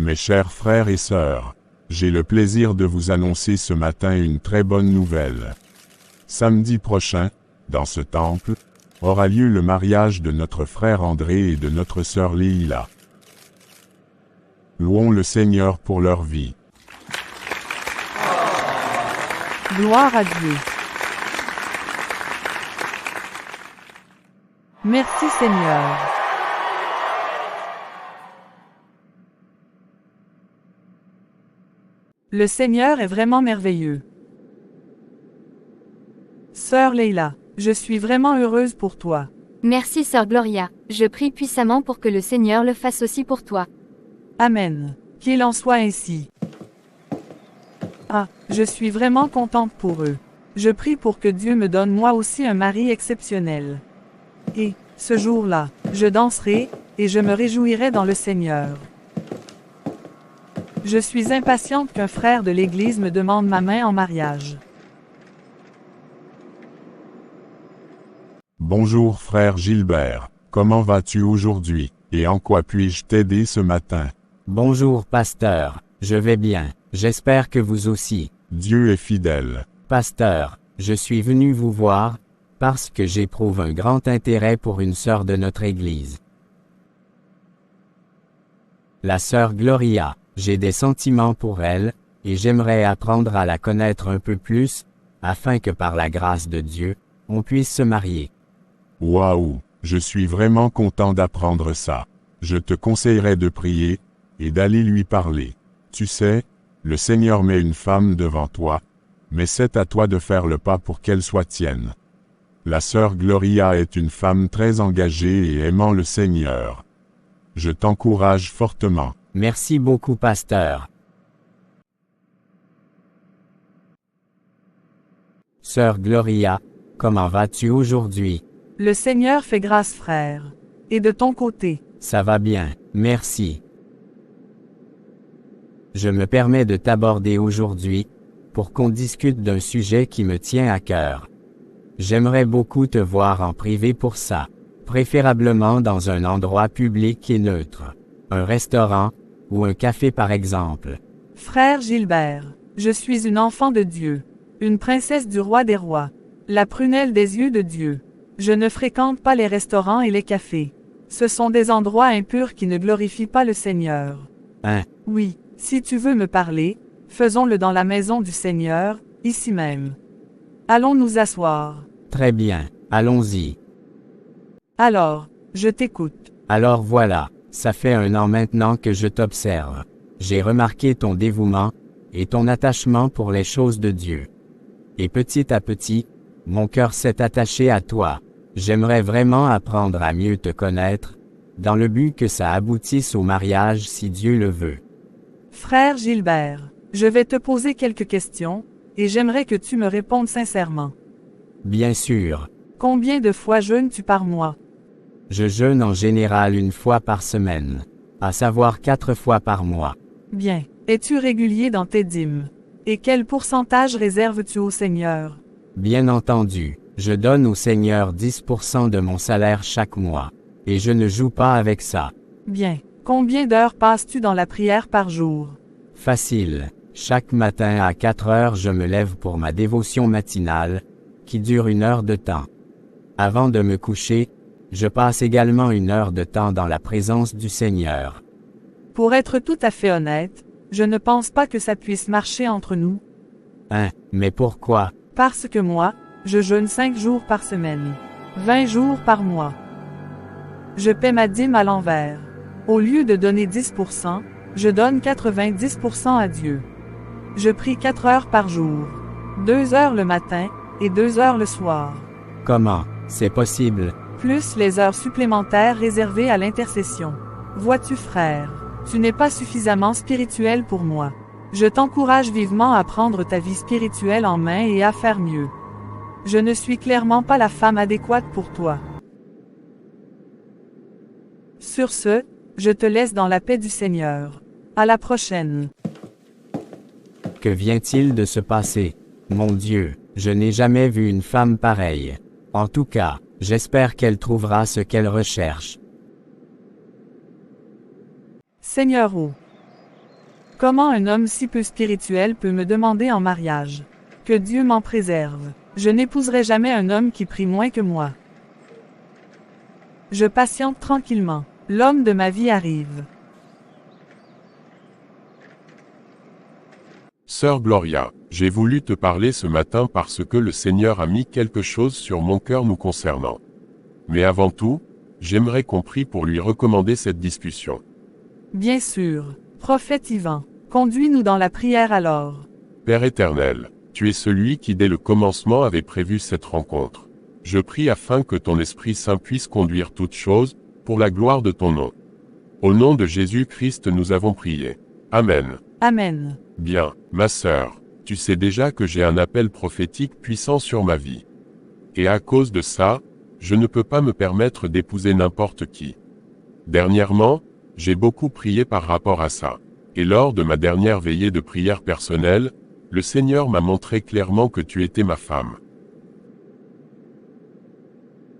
Mes chers frères et sœurs, j'ai le plaisir de vous annoncer ce matin une très bonne nouvelle. Samedi prochain, dans ce temple, aura lieu le mariage de notre frère André et de notre sœur Léila. Louons le Seigneur pour leur vie. Gloire à Dieu. Merci Seigneur. Le Seigneur est vraiment merveilleux. Sœur Léila, je suis vraiment heureuse pour toi. Merci Sœur Gloria, je prie puissamment pour que le Seigneur le fasse aussi pour toi. Amen. Qu'il en soit ainsi. Ah, je suis vraiment contente pour eux. Je prie pour que Dieu me donne moi aussi un mari exceptionnel. Et, ce jour-là, je danserai, et je me réjouirai dans le Seigneur. Je suis impatiente qu'un frère de l'Église me demande ma main en mariage. Bonjour frère Gilbert, comment vas-tu aujourd'hui, et en quoi puis-je t'aider ce matin? Bonjour pasteur, je vais bien, j'espère que vous aussi. Dieu est fidèle. Pasteur, je suis venu vous voir, parce que j'éprouve un grand intérêt pour une sœur de notre Église. La sœur Gloria, j'ai des sentiments pour elle, et j'aimerais apprendre à la connaître un peu plus, afin que par la grâce de Dieu, on puisse se marier. Waouh, je suis vraiment content d'apprendre ça. Je te conseillerais de prier, et d'aller lui parler. Tu sais, le Seigneur met une femme devant toi, mais c'est à toi de faire le pas pour qu'elle soit tienne. La sœur Gloria est une femme très engagée et aimant le Seigneur. Je t'encourage fortement. Merci beaucoup pasteur. Sœur Gloria, comment vas-tu aujourd'hui? Le Seigneur fait grâce frère. Et de ton côté? Ça va bien, merci. Je me permets de t'aborder aujourd'hui, pour qu'on discute d'un sujet qui me tient à cœur. J'aimerais beaucoup te voir en privé pour ça, préférablement dans un endroit public et neutre. Un restaurant, ou un café par exemple. Frère Gilbert, je suis une enfant de Dieu, une princesse du roi des rois, la prunelle des yeux de Dieu. Je ne fréquente pas les restaurants et les cafés. Ce sont des endroits impurs qui ne glorifient pas le Seigneur. Hein? Oui, si tu veux me parler, faisons-le dans la maison du Seigneur, ici même. Allons nous asseoir. Très bien, allons-y. Alors, je t'écoute. Alors voilà, ça fait 1 an maintenant que je t'observe. J'ai remarqué ton dévouement, et ton attachement pour les choses de Dieu. Et petit à petit, mon cœur s'est attaché à toi. J'aimerais vraiment apprendre à mieux te connaître, dans le but que ça aboutisse au mariage si Dieu le veut. Frère Gilbert, je vais te poser quelques questions, et j'aimerais que tu me répondes sincèrement. Bien sûr. Combien de fois jeûnes-tu par mois? Je jeûne en général 1 fois par semaine, à savoir 4 fois par mois. Bien. Es-tu régulier dans tes dîmes? Et quel pourcentage réserves-tu au Seigneur? Bien entendu, je donne au Seigneur 10% de mon salaire chaque mois. Et je ne joue pas avec ça. Bien. Combien d'heures passes-tu dans la prière par jour? Facile. Chaque matin à 4 heures je me lève pour ma dévotion matinale, qui dure 1 heure de temps. Avant de me coucher, je passe également 1 heure de temps dans la présence du Seigneur. Pour être tout à fait honnête, je ne pense pas que ça puisse marcher entre nous. Hein, mais pourquoi? Parce que moi, je jeûne 5 jours par semaine, 20 jours par mois. Je paie ma dîme à l'envers. Au lieu de donner 10%, je donne 90% à Dieu. Je prie 4 heures par jour, 2 heures le matin, et 2 heures le soir. Comment? C'est possible? Plus les heures supplémentaires réservées à l'intercession. Vois-tu frère, tu n'es pas suffisamment spirituel pour moi. Je t'encourage vivement à prendre ta vie spirituelle en main et à faire mieux. Je ne suis clairement pas la femme adéquate pour toi. Sur ce, je te laisse dans la paix du Seigneur. À la prochaine. Que vient-il de se passer? Mon Dieu, je n'ai jamais vu une femme pareille. En tout cas, j'espère qu'elle trouvera ce qu'elle recherche. Seigneur, oh, Comment un homme si peu spirituel peut me demander en mariage? Que Dieu m'en préserve. Je n'épouserai jamais un homme qui prie moins que moi. Je patiente tranquillement. L'homme de ma vie arrive. Sœur Gloria, j'ai voulu te parler ce matin parce que le Seigneur a mis quelque chose sur mon cœur nous concernant. Mais avant tout, j'aimerais qu'on prie pour lui recommander cette discussion. Bien sûr. Prophète Ivan, conduis-nous dans la prière alors. Père éternel, tu es celui qui dès le commencement avait prévu cette rencontre. Je prie afin que ton Esprit Saint puisse conduire toutes choses, pour la gloire de ton nom. Au nom de Jésus-Christ nous avons prié. Amen. Amen. Bien, ma sœur, tu sais déjà que j'ai un appel prophétique puissant sur ma vie. Et à cause de ça, je ne peux pas me permettre d'épouser n'importe qui. Dernièrement, j'ai beaucoup prié par rapport à ça. Et lors de ma dernière veillée de prière personnelle, le Seigneur m'a montré clairement que tu étais ma femme.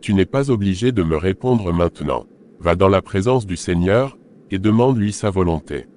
Tu n'es pas obligé de me répondre maintenant. Va dans la présence du Seigneur, et demande-lui sa volonté.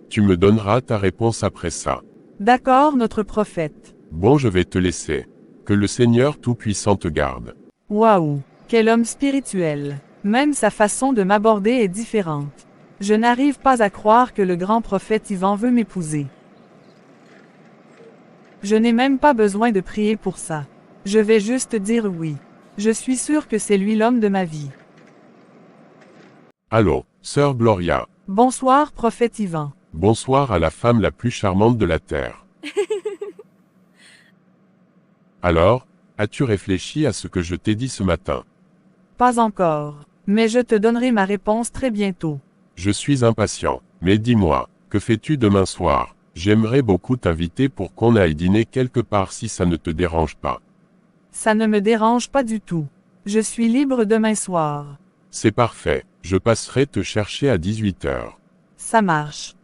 Tu me donneras ta réponse après ça. D'accord, notre prophète. Bon, je vais te laisser. Que le Seigneur Tout-Puissant te garde. Waouh, quel homme spirituel. Même sa façon de m'aborder est différente. Je n'arrive pas à croire que le grand prophète Ivan veut m'épouser. Je n'ai même pas besoin de prier pour ça. Je vais juste dire oui. Je suis sûr que c'est lui l'homme de ma vie. Allô, sœur Gloria. Bonsoir, prophète Ivan. Bonsoir à la femme la plus charmante de la terre. Alors, as-tu réfléchi à ce que je t'ai dit ce matin? Pas encore. Mais je te donnerai ma réponse très bientôt. Je suis impatient. Mais dis-moi, que fais-tu demain soir? J'aimerais beaucoup t'inviter pour qu'on aille dîner quelque part si ça ne te dérange pas. Ça ne me dérange pas du tout. Je suis libre demain soir. C'est parfait. Je passerai te chercher à 18h. Ça marche.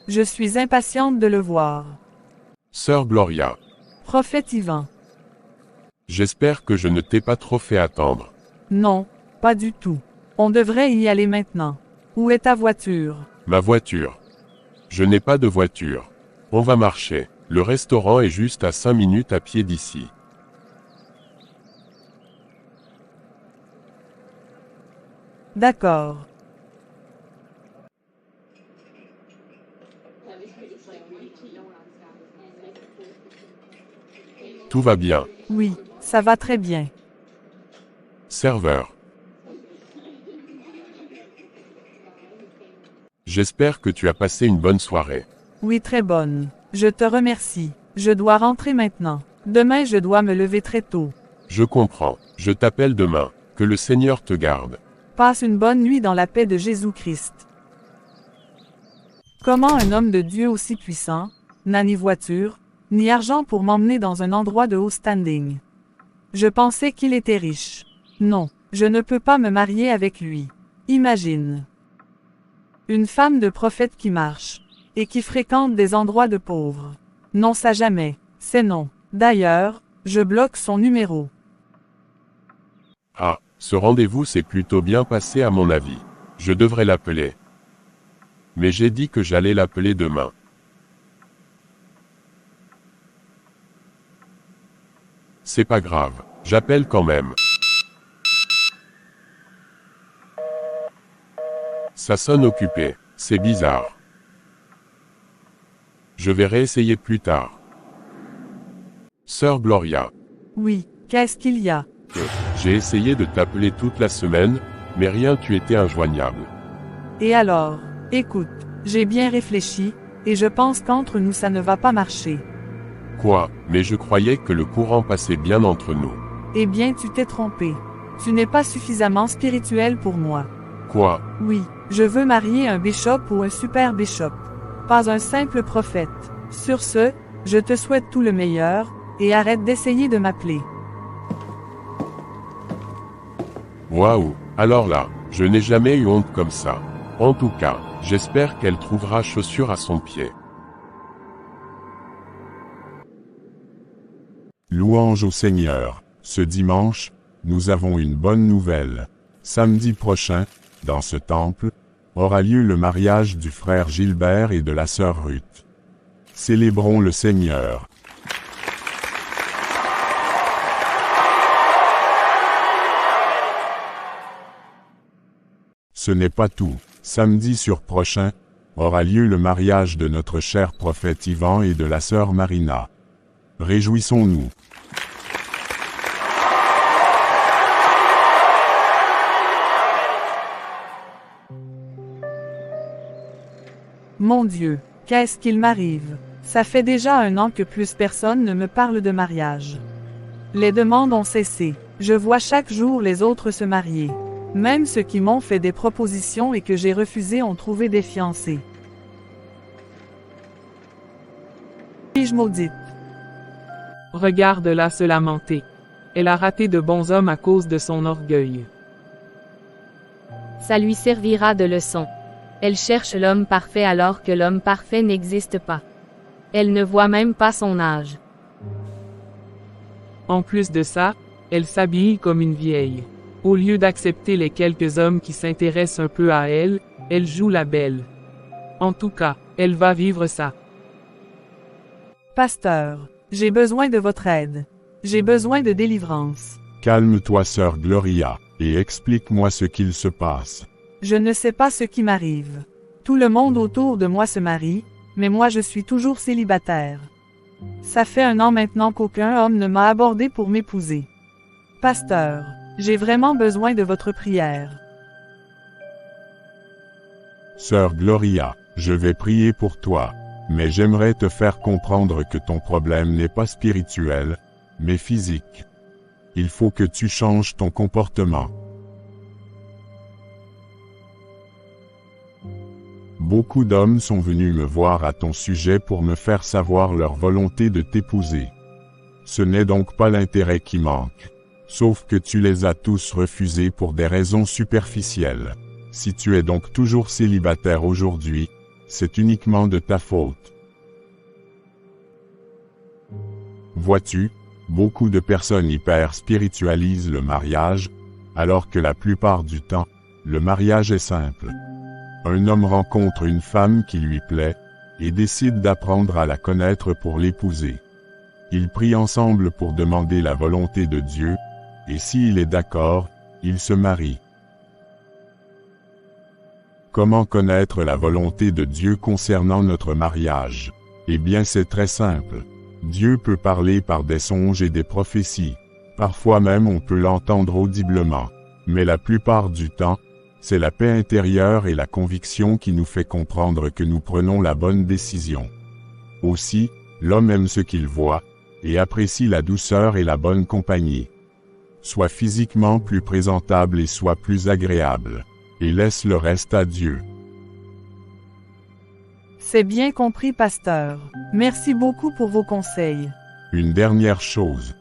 Je suis impatiente de le voir. Sœur Gloria. Prophète Ivan. J'espère que je ne t'ai pas trop fait attendre. Non, pas du tout. On devrait y aller maintenant. Où est ta voiture? Ma voiture. Je n'ai pas de voiture. On va marcher. Le restaurant est juste à 5 minutes à pied d'ici. D'accord. Tout va bien. Oui, ça va très bien. Serveur. J'espère que tu as passé une bonne soirée. Oui, très bonne. Je te remercie. Je dois rentrer maintenant. Demain, je dois me lever très tôt. Je comprends. Je t'appelle demain. Que le Seigneur te garde. Passe une bonne nuit dans la paix de Jésus-Christ. Comment un homme de Dieu aussi puissant n'a ni voiture, ni argent pour m'emmener dans un endroit de haut standing? Je pensais qu'il était riche. Non, je ne peux pas me marier avec lui. Imagine. Une femme de prophète qui marche, et qui fréquente des endroits de pauvres. Non, ça jamais. C'est non. D'ailleurs, je bloque son numéro. Ah, ce rendez-vous s'est plutôt bien passé à mon avis. Je devrais l'appeler. Mais j'ai dit que j'allais l'appeler demain. C'est pas grave, j'appelle quand même. Ça sonne occupé, c'est bizarre. Je vais réessayer plus tard. Sœur Gloria. Oui, qu'est-ce qu'il y a? J'ai essayé de t'appeler toute la semaine, mais rien, tu étais injoignable. Et alors? Écoute, j'ai bien réfléchi, et je pense qu'entre nous ça ne va pas marcher. Quoi? Mais je croyais que le courant passait bien entre nous. Eh bien, tu t'es trompé. Tu n'es pas suffisamment spirituel pour moi. Quoi? Oui, je veux marier un bishop ou un super bishop. Pas un simple prophète. Sur ce, je te souhaite tout le meilleur, et arrête d'essayer de m'appeler. Waouh, alors là, je n'ai jamais eu honte comme ça. En tout cas, j'espère qu'elle trouvera chaussure à son pied. Louange au Seigneur. Ce dimanche, nous avons une bonne nouvelle. Samedi prochain, dans ce temple, aura lieu le mariage du frère Gilbert et de la sœur Ruth. Célébrons le Seigneur. Ce n'est pas tout. Samedi prochain, aura lieu le mariage de notre cher prophète Ivan et de la sœur Marina. Réjouissons-nous. Mon Dieu, qu'est-ce qu'il m'arrive? Ça fait déjà 1 an que plus personne ne me parle de mariage. Les demandes ont cessé. Je vois chaque jour les autres se marier. Même ceux qui m'ont fait des propositions et que j'ai refusées ont trouvé des fiancés. Suis-je maudite? Regarde-la se lamenter. Elle a raté de bons hommes à cause de son orgueil. Ça lui servira de leçon. Elle cherche l'homme parfait alors que l'homme parfait n'existe pas. Elle ne voit même pas son âge. En plus de ça, elle s'habille comme une vieille. Au lieu d'accepter les quelques hommes qui s'intéressent un peu à elle, elle joue la belle. En tout cas, elle va vivre ça. Pasteur, j'ai besoin de votre aide. J'ai besoin de délivrance. Calme-toi, sœur Gloria, et explique-moi ce qu'il se passe. Je ne sais pas ce qui m'arrive. Tout le monde autour de moi se marie, mais moi je suis toujours célibataire. Ça fait 1 an maintenant qu'aucun homme ne m'a abordé pour m'épouser. Pasteur, j'ai vraiment besoin de votre prière. Sœur Gloria, je vais prier pour toi, mais j'aimerais te faire comprendre que ton problème n'est pas spirituel, mais physique. Il faut que tu changes ton comportement. Beaucoup d'hommes sont venus me voir à ton sujet pour me faire savoir leur volonté de t'épouser. Ce n'est donc pas l'intérêt qui manque. Sauf que tu les as tous refusés pour des raisons superficielles. Si tu es donc toujours célibataire aujourd'hui, c'est uniquement de ta faute. Vois-tu, beaucoup de personnes hyper spiritualisent le mariage, alors que la plupart du temps, le mariage est simple. Un homme rencontre une femme qui lui plaît, et décide d'apprendre à la connaître pour l'épouser. Ils prient ensemble pour demander la volonté de Dieu, et s'il est d'accord, ils se marient. Comment connaître la volonté de Dieu concernant notre mariage? Eh bien c'est très simple. Dieu peut parler par des songes et des prophéties. Parfois même on peut l'entendre audiblement. Mais la plupart du temps, c'est la paix intérieure et la conviction qui nous fait comprendre que nous prenons la bonne décision. Aussi, l'homme aime ce qu'il voit, et apprécie la douceur et la bonne compagnie. Sois physiquement plus présentable et sois plus agréable. Et laisse le reste à Dieu. C'est bien compris, pasteur. Merci beaucoup pour vos conseils. Une dernière chose.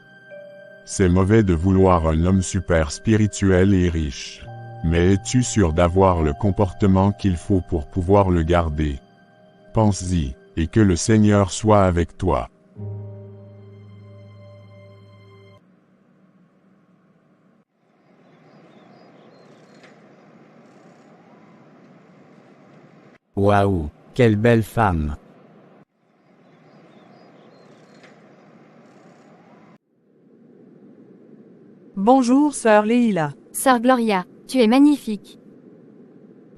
C'est mauvais de vouloir un homme super spirituel et riche. Mais es-tu sûr d'avoir le comportement qu'il faut pour pouvoir le garder? Pense-y, et que le Seigneur soit avec toi. Waouh, quelle belle femme! Bonjour, sœur Leila. Sœur Gloria, tu es magnifique.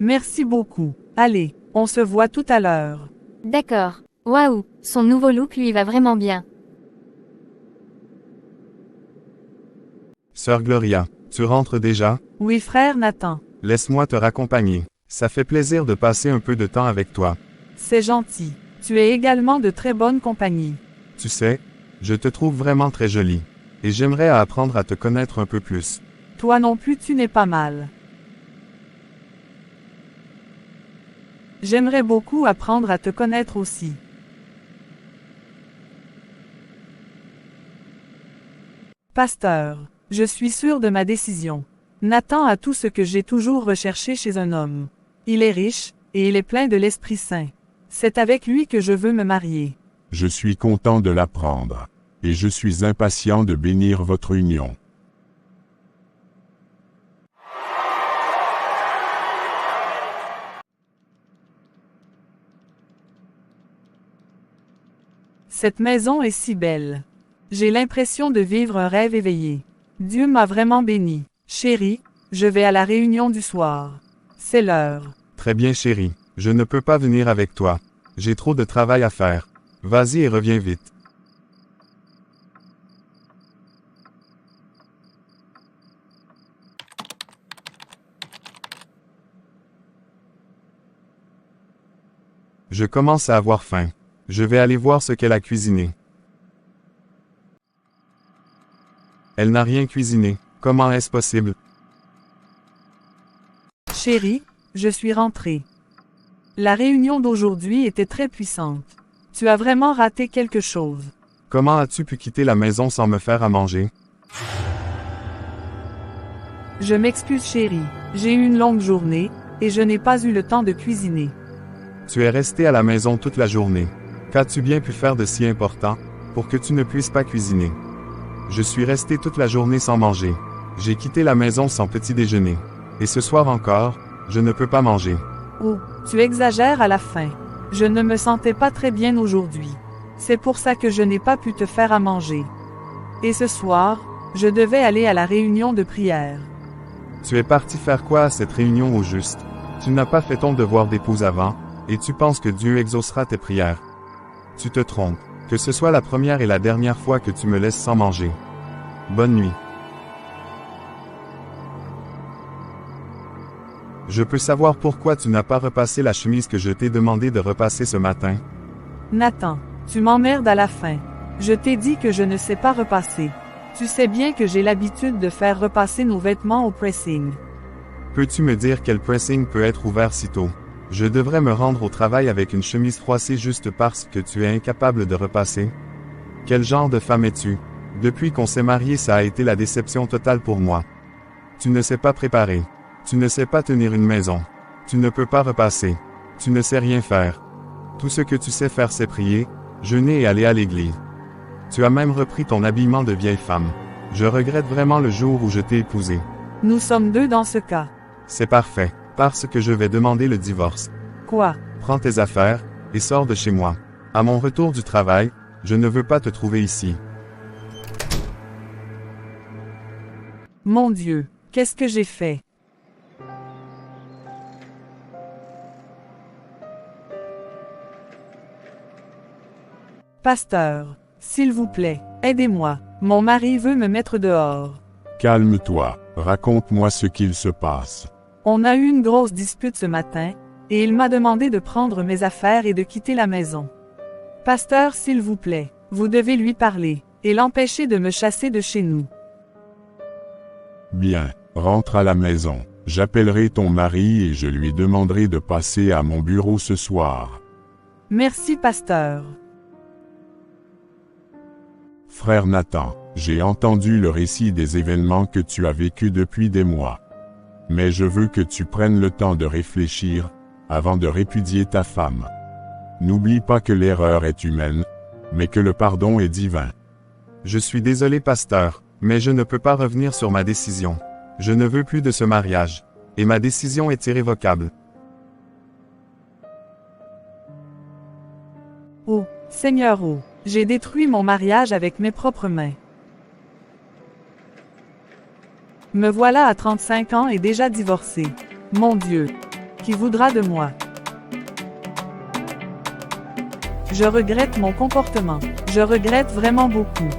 Merci beaucoup. Allez, on se voit tout à l'heure. D'accord. Waouh, son nouveau look lui va vraiment bien. Sœur Gloria, tu rentres déjà? Oui, frère Nathan. Laisse-moi te raccompagner. Ça fait plaisir de passer un peu de temps avec toi. C'est gentil. Tu es également de très bonne compagnie. Tu sais, je te trouve vraiment très jolie. Et j'aimerais apprendre à te connaître un peu plus. Toi non plus tu n'es pas mal. J'aimerais beaucoup apprendre à te connaître aussi. Pasteur, je suis sûr de ma décision. Nathan a tout ce que j'ai toujours recherché chez un homme. Il est riche, et il est plein de l'Esprit Saint. C'est avec lui que je veux me marier. Je suis content de l'apprendre. Et je suis impatient de bénir votre union. Cette maison est si belle. J'ai l'impression de vivre un rêve éveillé. Dieu m'a vraiment béni. Chérie, je vais à la réunion du soir. C'est l'heure. Très bien chérie, je ne peux pas venir avec toi. J'ai trop de travail à faire. Vas-y et reviens vite. Je commence à avoir faim. Je vais aller voir ce qu'elle a cuisiné. Elle n'a rien cuisiné. Comment est-ce possible? Chérie, je suis rentrée. La réunion d'aujourd'hui était très puissante. Tu as vraiment raté quelque chose. Comment as-tu pu quitter la maison sans me faire à manger? Je m'excuse chérie, j'ai eu une longue journée, et je n'ai pas eu le temps de cuisiner. Tu es resté à la maison toute la journée. Qu'as-tu bien pu faire de si important, pour que tu ne puisses pas cuisiner? Je suis resté toute la journée sans manger. J'ai quitté la maison sans petit déjeuner. Et ce soir encore, je ne peux pas manger. Oh, tu exagères à la fin. Je ne me sentais pas très bien aujourd'hui. C'est pour ça que je n'ai pas pu te faire à manger. Et ce soir, je devais aller à la réunion de prière. Tu es parti faire quoi à cette réunion au juste? Tu n'as pas fait ton devoir d'épouse avant, et tu penses que Dieu exaucera tes prières. Tu te trompes. Que ce soit la première et la dernière fois que tu me laisses sans manger. Bonne nuit. Je peux savoir pourquoi tu n'as pas repassé la chemise que je t'ai demandé de repasser ce matin? Nathan, tu m'emmerdes à la fin. Je t'ai dit que je ne sais pas repasser. Tu sais bien que j'ai l'habitude de faire repasser nos vêtements au pressing. Peux-tu me dire quel pressing peut être ouvert si tôt? Je devrais me rendre au travail avec une chemise froissée juste parce que tu es incapable de repasser? Quel genre de femme es-tu? Depuis qu'on s'est mariés, ça a été la déception totale pour moi. Tu ne sais pas préparer. Tu ne sais pas tenir une maison. Tu ne peux pas repasser. Tu ne sais rien faire. Tout ce que tu sais faire, c'est prier, jeûner et aller à l'église. Tu as même repris ton habillement de vieille femme. Je regrette vraiment le jour où je t'ai épousé. Nous sommes deux dans ce cas. C'est parfait, parce que je vais demander le divorce. Quoi? Prends tes affaires, et sors de chez moi. À mon retour du travail, je ne veux pas te trouver ici. Mon Dieu, qu'est-ce que j'ai fait? Pasteur, s'il vous plaît, aidez-moi. Mon mari veut me mettre dehors. Calme-toi, raconte-moi ce qu'il se passe. On a eu une grosse dispute ce matin, et il m'a demandé de prendre mes affaires et de quitter la maison. Pasteur, s'il vous plaît, vous devez lui parler, et l'empêcher de me chasser de chez nous. Bien, rentre à la maison. J'appellerai ton mari et je lui demanderai de passer à mon bureau ce soir. Merci, pasteur. Frère Nathan, j'ai entendu le récit des événements que tu as vécus depuis des mois. Mais je veux que tu prennes le temps de réfléchir, avant de répudier ta femme. N'oublie pas que l'erreur est humaine, mais que le pardon est divin. Je suis désolé, pasteur, mais je ne peux pas revenir sur ma décision. Je ne veux plus de ce mariage, et ma décision est irrévocable. Oh, Seigneur, oh, j'ai détruit mon mariage avec mes propres mains. Me voilà à 35 ans et déjà divorcé. Mon Dieu, qui voudra de moi? Je regrette mon comportement. Je regrette vraiment beaucoup.